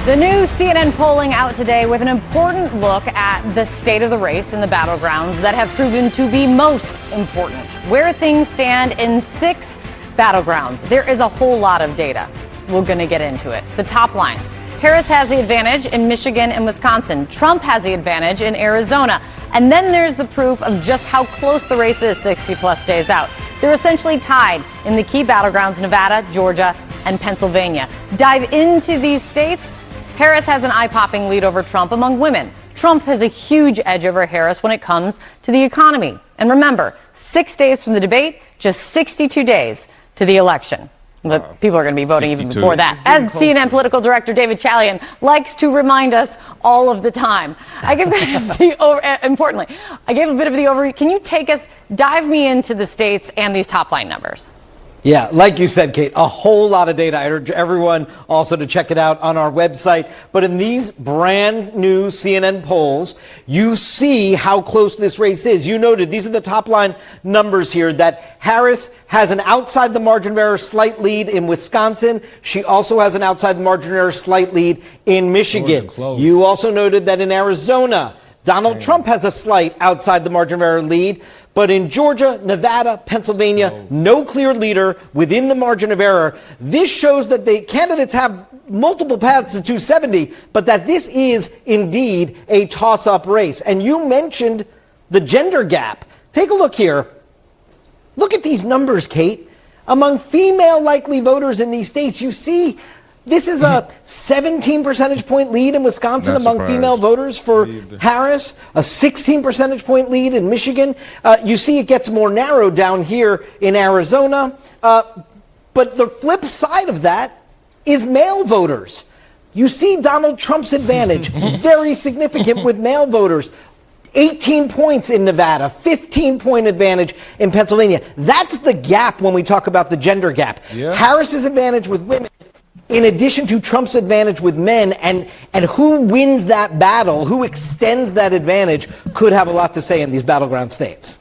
The new CNN polling out today with an important look at the state of the race in the battlegrounds that have proven to be most important. Where things stand in 6 battlegrounds. There is a whole lot of data. We're going to get into it. The top lines. Harris has the advantage in Michigan and Wisconsin. Trump has the advantage in Arizona. And then there's the proof of just how close the race is 60 plus days out. They're essentially tied in the key battlegrounds, Nevada, Georgia, and Pennsylvania. Dive into these states. Harris has an eye-popping lead over Trump among women. Trump has a huge edge over Harris when it comes to the economy. And remember, 6 days from the debate, just 62 days to the election. But people are going to be voting even before that. As CNN political director David Chalian likes to remind us all of the time. Importantly, I gave a bit of the overview. Can you dive me into the states and these top line numbers? Yeah, like you said, Kate, a whole lot of data. I urge everyone also to check it out on our website. But in these brand new CNN polls, you see how close this race is. You noted these are the top line numbers here, that Harris has an outside the margin of error slight lead in Wisconsin. She also has an outside the margin of error slight lead in Michigan. You also noted that in Arizona, Donald Trump has a slight outside the margin of error lead. But in Georgia, Nevada, Pennsylvania, no clear leader within the margin of error. This shows that the candidates have multiple paths to 270, but that this is indeed a toss-up race. And you mentioned the gender gap. Take a look here. Look at these numbers, Kate. Among female likely voters in these states, you see this is a 17 percentage point lead in Wisconsin among female voters for Harris, a 16 percentage point lead in Michigan. You see it gets more narrow down here in Arizona. But the flip side of that is male voters. You see Donald Trump's advantage, very significant with male voters. 18 points in Nevada, 15-point advantage in Pennsylvania. That's the gap when we talk about the gender gap. Yeah. Harris's advantage with women, in addition to Trump's advantage with men, and who wins that battle, who extends that advantage, could have a lot to say in these battleground states.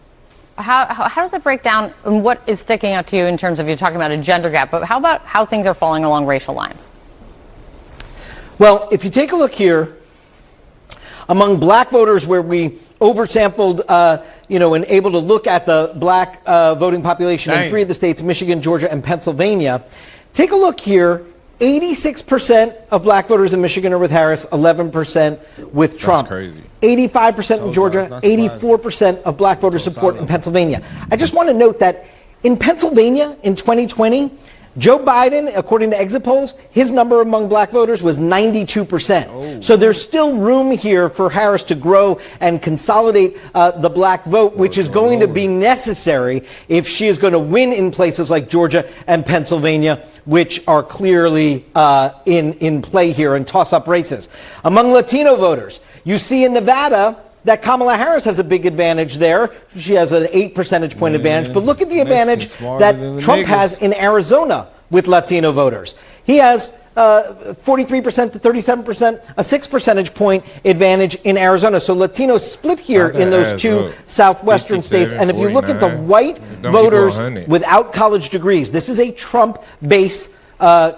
How does it break down, and what is sticking out to you in terms of, you're talking about a gender gap, but how about how things are falling along racial lines? Well, if you take a look here, among black voters where we oversampled, and able to look at the black voting population in 3 of the states, Michigan, Georgia, and Pennsylvania, take a look here. 86% of black voters in Michigan are with Harris, 11% with Trump. That's crazy. 85% in Georgia, 84% of black voters support in Pennsylvania. I just want to note that in Pennsylvania in 2020, Joe Biden, according to exit polls, his number among black voters was 92%. So there's still room here for Harris to grow and consolidate the black vote, which is going to be necessary if she is going to win in places like Georgia and Pennsylvania, which are clearly in play here in toss-up races. Among Latino voters, you see in Nevada that Kamala Harris has a big advantage there. She has an 8 percentage point advantage. But look at the advantage that Trump has in Arizona with Latino voters. He has 43% to 37%, a 6 percentage point advantage in Arizona. So Latinos split here in those 2 southwestern states. And if you look at the white voters without college degrees, this is a Trump base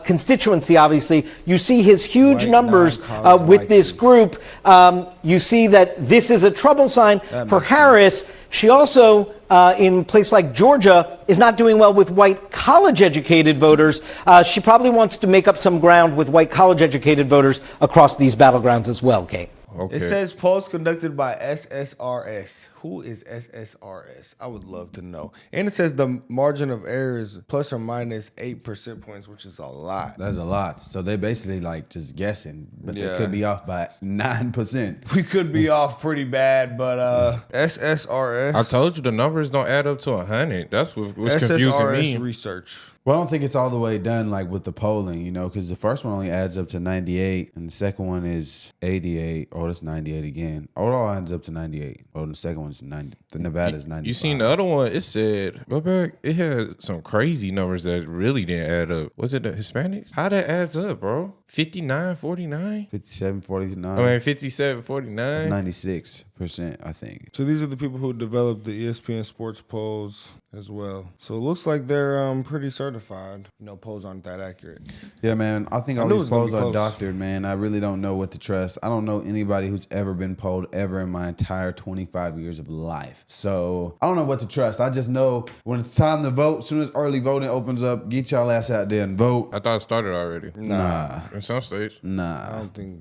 constituency, obviously. You see his huge numbers with this group. You see that this is a trouble sign for Harris. She also, in a place like Georgia, is not doing well with white college-educated voters. She probably wants to make up some ground with white college-educated voters across these battlegrounds as well, Kate. Okay. It says polls conducted by SSRS. Who is SSRS? I would love to know. And it says the margin of error is plus or minus 8 percentage points, which is a lot. That's a lot. So they basically like just guessing, but they could be off by 9%. We could be off pretty bad, but SSRS. I told you the numbers don't add up to 100. That's what's confusing me. SSRS research. Well, I don't think it's all the way done, like with the polling, because the first one only adds up to 98, and the second one is 88. Oh, that's 98 again. Oh, it all adds up to 98. Oh, and the second one's 90. The Nevada's 95. You seen the other one? It said, go back. It had some crazy numbers that really didn't add up. Was it the Hispanics? How that adds up, bro? 59, 49? 57, 49. I mean, 57, 49. It's 96. I think. So these are the people who developed the ESPN sports polls as well. So it looks like they're pretty certified. Polls aren't that accurate. Yeah, man. I think all knew it these was gonna polls be are close. doctored, man. I really don't know what to trust. I don't know anybody who's ever been polled ever in my entire 25 years of life. So I don't know what to trust. I just know when it's time to vote, as soon as early voting opens up, get y'all ass out there and vote. I thought it started already. Nah. In some states. I don't think.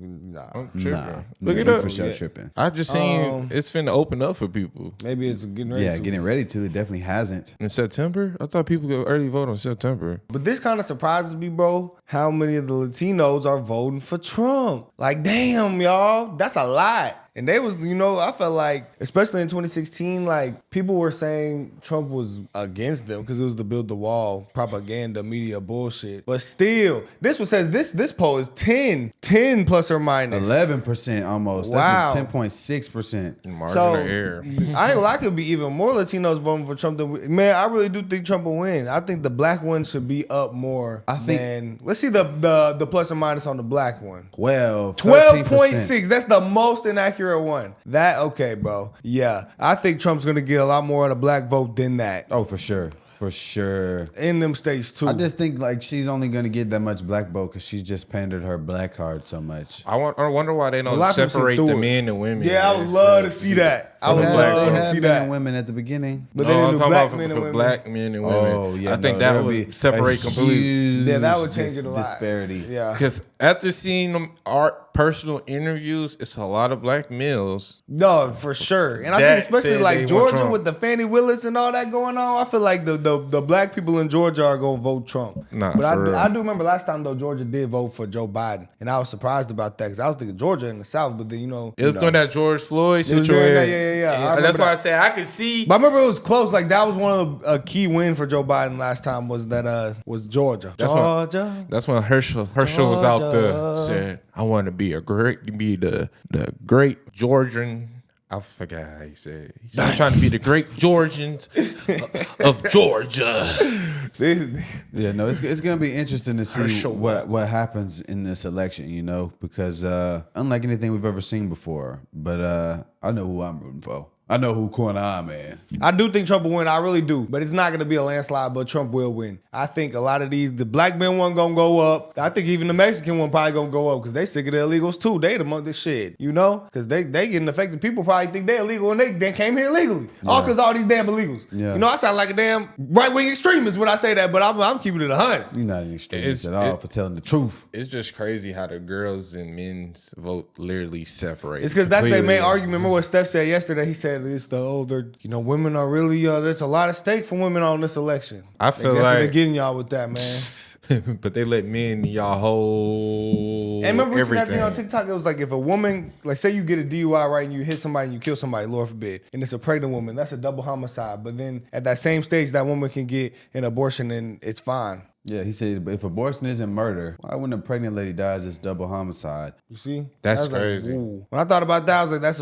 I'm tripping. Nah. Look it You up. for sure tripping. I just seen it's finna open up for people Maybe it's getting ready. Yeah, to. getting ready to. It definitely hasn't. in September. I thought people could early vote on September. But this kind of surprises me, bro. How many of the Latinos are voting for Trump? Like, damn, y'all, that's a lot. And they was, I felt like, especially in 2016, like people were saying Trump was against them because it was the build the wall propaganda media bullshit. But still, this one says this poll is 10 plus or minus 11% almost. Wow. That's a 10.6%. Margin of error. I ain't gonna lie, could be even more Latinos voting for Trump than man. I really do think Trump will win. I think the black one should be up more. Than let's see the plus or minus on the black one. 12.6. That's the most inaccurate one. That okay, bro. Yeah, I think Trump's gonna get a lot more of the black vote than that. Oh, for sure. For sure. In them states too. I just think like she's only gonna get that much black vote because she's just pandered her black card so much. I wonder why they A lot don't of people separate see the through it. men and women. Yeah, I would love to see that. I would They love to had see men that. and women at the beginning. But No, they I'm didn't do talking black about men and for women. black men and women. Oh yeah, I think there that be would separate a completely. huge Yeah, that would change it a lot. disparity. Yeah. Because after seeing them our personal interviews, it's a lot of black males. No, for sure. And I That think especially said they like want Georgia Trump. with the Fannie Willis and all that going on, I feel like the black people in Georgia are gonna vote Trump. Nah, but for real. I do remember last time though Georgia did vote for Joe Biden, and I was surprised about that because I was thinking Georgia in the South, but then It was during that George Floyd It was during situation. that, yeah. I And remember that's why that. I said I could see. But I remember it was close. Like that was one of the key win for Joe Biden last time was that was Georgia. Georgia. That's when Herschel was out there Georgia. said, "I want to be the great Georgian." I forgot how he said. He said, "I'm trying to be the great Georgians of Georgia." Yeah, no, it's gonna be interesting to see Herschel. what happens in this election, because unlike anything we've ever seen before, but I know who I'm rooting for. I know who corner I'm in. I do think Trump will win. I really do. But it's not going to be a landslide, but Trump will win. I think a lot of the black men one going to go up. I think even the Mexican one probably going to go up because they sick of the illegals too. They the this shit, Because they getting affected. People probably think they illegal and they came here illegally. All because all these damn illegals. Yeah. I sound like a damn right-wing extremist when I say that, but I'm keeping it 100. You're not an extremist It's- at all for telling the truth. It's just crazy how the girls and men's vote literally separate. It's because that's their completely. main argument. Remember what Steph said yesterday? He said it's the older, women are really, there's a lot of stake for women on this election. I feel That's what like- they're getting y'all with that, man. But they let men y'all hold And remember we seen that everything. thing on TikTok? It was like if a woman, like say you get a DUI, right, and you hit somebody and you kill somebody, Lord forbid, and it's a pregnant woman, that's a double homicide. But then at that same stage, that woman can get an abortion and it's fine. Yeah, he said if abortion isn't murder, why when a pregnant lady dies, it's double homicide? You see? That's I was like, crazy. ooh. When I thought about that, I was like, that's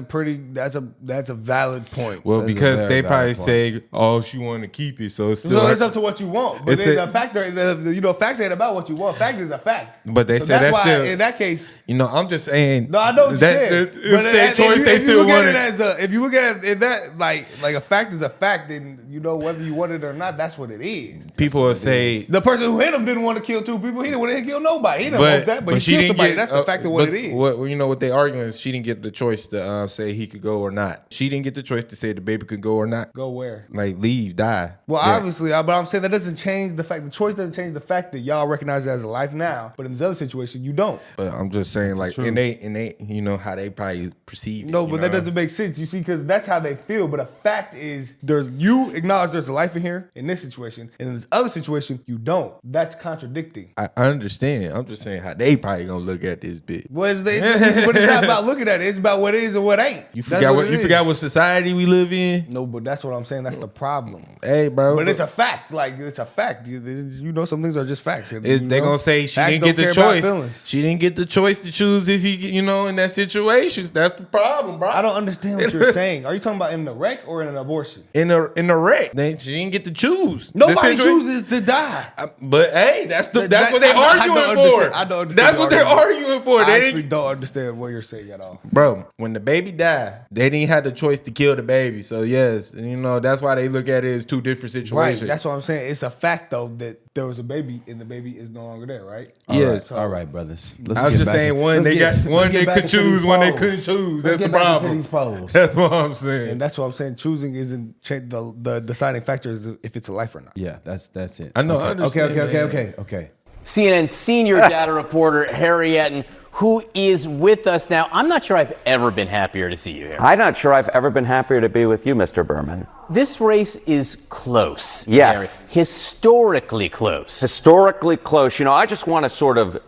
a valid point. Well, That's a because very they valid probably point. say, "Oh, she wanted to keep it," so it's still. So it's up to what you want. But It's then a- the factor, facts ain't about what you want. Fact is a fact. But they So say that's why still- in that case. I'm just saying. No, I know what you that, said. It's their if choice. you, They if you still look want at it it. as if you look at it in that like a fact is a fact, then whether you want it or not, that's what it is. People will say, The person who hit him didn't want to kill two people. He didn't want to kill nobody. He didn't want that, but he killed somebody. That's the fact of what it is. What they arguing is she didn't get the choice to say he could go or not. She didn't get the choice to say the baby could go or not. Go where? Like leave, die. Well, Yeah. obviously, but I'm saying that doesn't change the fact. The choice doesn't change the fact that y'all recognize it as a life now. But in this other situation, you don't. But I'm just saying, like, true. and they, how they probably perceive. No, it, but that doesn't make sense. You see, because that's how they feel. But a fact is, you acknowledge there's a life in here in this situation, and in this other situation, you don't. That's contradicting. I understand. I'm just saying how they probably gonna look at this bitch. But it's not about looking at it. It's about what is and what ain't. You That's forgot it is. forgot what society we live in. No, but that's what I'm saying. That's the problem. Hey, bro. But it's a fact. Like it's a fact. Some things are just facts. They gonna say she Facts didn't get don't the care about choice. feelings. She didn't get the choice to choose if he, in that situation. That's the problem, bro. I don't understand what you're saying. Are you talking about in the wreck or in an abortion? In the wreck. She didn't get to choose. Nobody The situation- chooses to die. But But hey, that's what they I don't arguing understand- for. I don't understand That's the what they're argument. arguing for. I They actually didn't- don't understand what you're saying at all. Bro, when the baby died, they didn't have the choice to kill the baby. So yes, and that's why they look at it as two different situations. Right. That's what I'm saying. It's a fact though that there was a baby and the baby is no longer there, right? Yes. All right, brothers. Let's I was get just back saying in- one let's they get- got one let's get they back could into choose, these one they polls. couldn't choose. Let's That's the get back into problem. these polls. That's what I'm saying. And that's what I'm saying. Choosing isn't the deciding factor is if it's a life or not. Yeah, that's it. I know, I Okay. understand, Okay. CNN senior data reporter Harry Etten, who is with us now. I'm not sure I've ever been happier to see you here. I'm not sure I've ever been happier to be with you, Mr. Berman. This race is close. Yes. Harry. Historically close. Historically close. I just want to sort of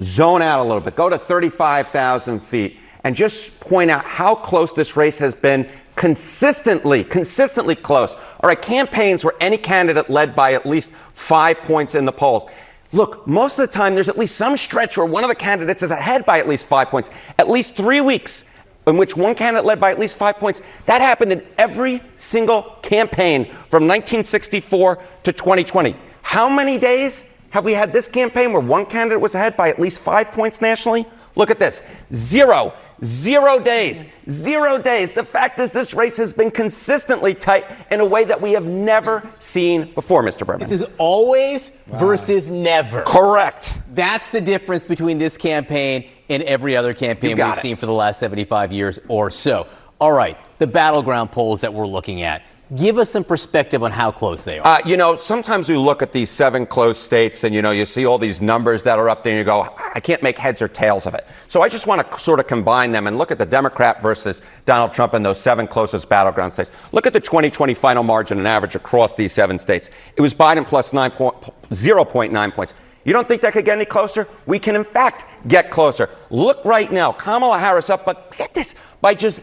zone out a little bit, go to 35,000 feet, and just point out how close this race has been consistently close. All right, campaigns where any candidate led by at least 5 points in the polls. Look, most of the time there's at least some stretch where one of the candidates is ahead by at least 5 points. At least 3 weeks in which one candidate led by at least 5 points. That happened in every single campaign from 1964 to 2020. How many days have we had this campaign where one candidate was ahead by at least 5 points nationally? Look at this. 0 days. 0 days. The fact is this race has been consistently tight in a way that we have never seen before, Mr. Berman. This is always versus never. Correct. That's the difference between this campaign and every other campaign got we've it. seen for the last 75 years or so. All right, the battleground polls that we're looking at. Give us some perspective on how close they are. Sometimes we look at these 7 close states and, you see all these numbers that are up there and you go, I can't make heads or tails of it. So I just want to sort of combine them and look at the Democrat versus Donald Trump in those 7 closest battleground states. Look at the 2020 final margin and average across these 7 states. It was Biden plus 0.9 points. You don't think that could get any closer? We can, in fact, get closer. Look right now, Kamala Harris up, but get this, by just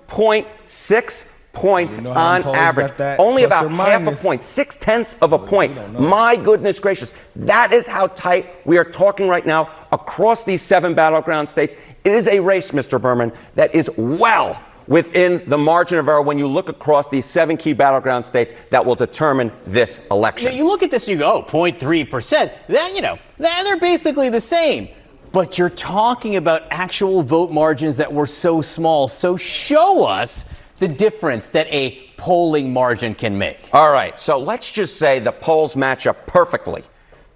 0.6 points You know how on polls average. got that Only plus about or half a minus. point, 0.6 of a point. My goodness gracious. That is how tight we are talking right now across these 7 battleground states. It is a race, Mr. Berman, that is well within the margin of error when you look across these 7 key battleground states that will determine this election. You look at this and you go, 0.3%. They're basically the same. But you're talking about actual vote margins that were so small. So show us the difference that a polling margin can make. All right, so let's just say the polls match up perfectly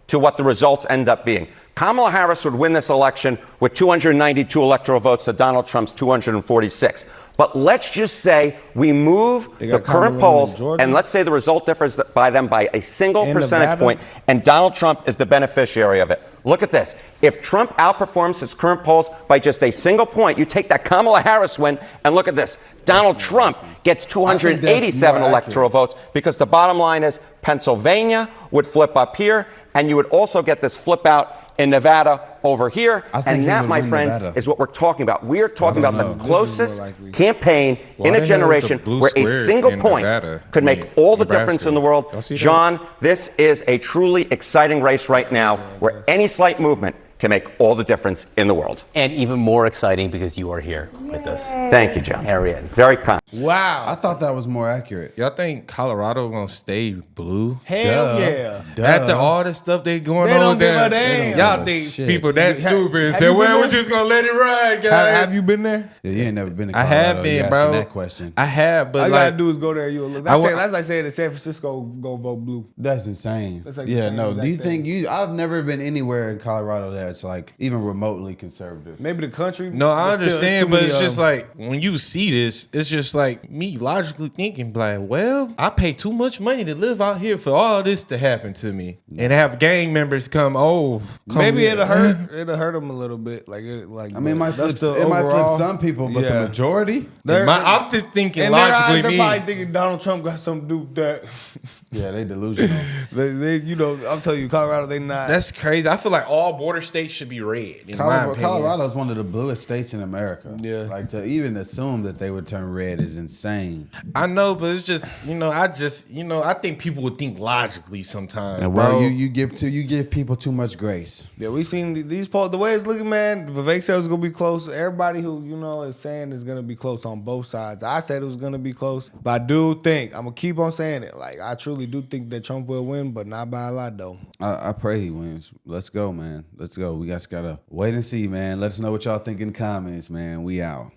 to what the results end up being. Kamala Harris would win this election with 292 electoral votes to Donald Trump's 246. But let's just say we move They the got current Kamala in polls, Georgia. and let's say the result differs by them by a single In percentage Nevada. point, and Donald Trump is the beneficiary of it. Look at this. If Trump outperforms his current polls by just a single point, you take that Kamala Harris win, and look at this. Donald Trump gets 287 more electoral votes, because the bottom line is Pennsylvania would flip up here, and you would also get this flip out in Nevada over here. I think And he that, would my win friend, Nevada. is what we're talking about. We are talking I don't about the know. This is more closest likely. campaign Why in the a hell is a generation blue where a square single in point Nevada? could I mean, make all the Nebraska. difference in the world. Y'all see that? John, this is a truly exciting race right now where any slight movement can make all the difference in the world. And even more exciting because you are here with us. Thank you, John. Harriet. Very kind. Wow. I thought that was more accurate. Y'all think Colorado gonna stay blue? Hell yeah. After all the stuff they going They on don't give there, a damn. y'all Give a think shit. people that Have- stupid and have say, you been "Well, we're there? just gonna let it ride, guys." Have you been there? Yeah, you ain't never been to I Colorado. have You been, asking bro. that question. I have, but All you like, gotta do is go there. You'll look. I wa- That's like saying that San Francisco go vote blue. That's insane. That's like the yeah, same no. Do you exact thing. think I've never been anywhere in Colorado that's like even remotely conservative. Maybe the country. no, I but still, understand, too but many, it's just like when you see this, it's just like me logically thinking, like, well, I pay too much money to live out here for all this to happen to me, and have gang members come. maybe here. it'll hurt. It'll hurt them a little bit. Like I mean, it might flip, that's the it might flip overall- some people, but Yeah. the majority, I'm just thinking in their eyes, logically. they're Me, probably thinking Donald Trump got something to do with that. yeah, they delusional. I'm telling you, Colorado, they not. that's crazy. I feel like all border states should be red. In my opinion. Colorado is one of the bluest states in America. Yeah. Like to even assume that they would turn red is insane. I know, but it's just, I think people would think logically sometimes. And bro. well, you give people too much grace. Yeah, we seen these polls. The way it's looking, man. Vivek said it was gonna be close. Everybody who is saying it's gonna be close on both sides. I said it was gonna be close, but I do think I'm gonna keep on saying it. Like I truly do think that Trump will win, but not by a lot though. I pray he wins. Let's go, man. Let's go. We guys gotta wait and see, man. Let us know what y'all think in the comments, man. We out.